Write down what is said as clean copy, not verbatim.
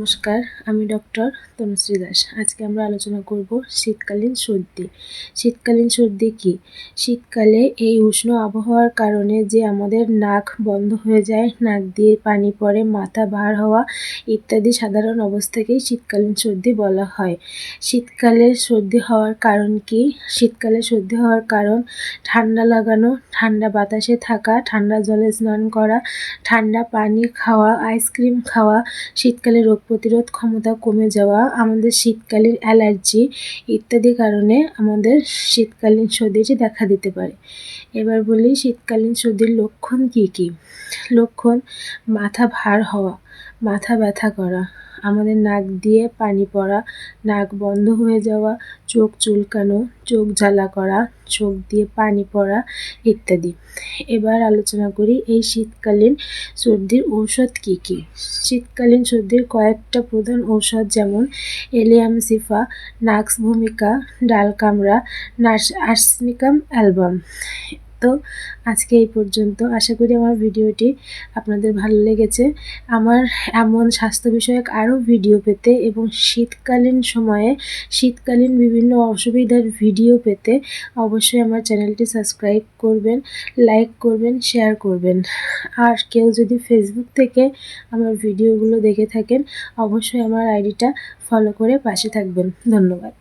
নমস্কার, আমি ডক্টর তনুশ্রী দাস। আজকে আমরা আলোচনা করব শীতকালীন সর্দি। শীতকালীন সর্দি কী? শীতকালে এই উষ্ণ আবহাওয়ার কারণে যে আমাদের নাক বন্ধ হয়ে যায়, নাক দিয়ে পানি পড়ে, মাথা ভার হওয়া ইত্যাদি সাধারণ অবস্থাকেই শীতকালীন সর্দি বলা হয়। শীতকালে সর্দি হওয়ার কারণ কী? শীতকালে সর্দি হওয়ার কারণ ঠান্ডা লাগানো, ঠান্ডা বাতাসে থাকা, ঠান্ডা জলে স্নান করা, ঠান্ডা পানি খাওয়া, আইসক্রিম খাওয়া, শীতকালে রোগ প্রতিরোধ ক্ষমতা কমে যাওয়া, আমাদের শীতকালীন অ্যালার্জি ইত্যাদি কারণে আমাদের শীতকালীন সর্দিটি দেখা দিতে পারে। এবার বলি শীতকালীন সর্দির লক্ষণ কী কী? লক্ষণ: মাথা ভার হওয়া, মাথা ব্যথা করা, আমাদের নাক দিয়ে পানি পড়া, নাক বন্ধ হয়ে যাওয়া, চোখ চুলকানো, চোখ জ্বালা করা, চোখ দিয়ে পানি পড়া ইত্যাদি। এবার আলোচনা করি এই শীতকালীন সর্দির ঔষধ কী কী। শীতকালীন সর্দির কয়েকটা প্রধান ঔষধ যেমন এলিয়ামসিফা, নাক্স ভূমিকা, ডালকামরা, আর্সেনিকাম অ্যালবাম। তো আজকে এই পর্যন্ত। আশা করি আমার ভিডিওটি আপনাদের ভালো লেগেছে। আমার এমন স্বাস্থ্য বিষয়ক আরও ভিডিও পেতে এবং শীতকালীন সময়ে শীতকালীন বিভিন্ন অসুবিধার ভিডিও পেতে অবশ্যই আমার চ্যানেলটি সাবস্ক্রাইব করবেন, লাইক করবেন, শেয়ার করবেন। আর কেউ যদি ফেসবুক থেকে আমার ভিডিওগুলো দেখে থাকেন অবশ্যই আমার আইডিটা ফলো করে পাশে থাকবেন। ধন্যবাদ।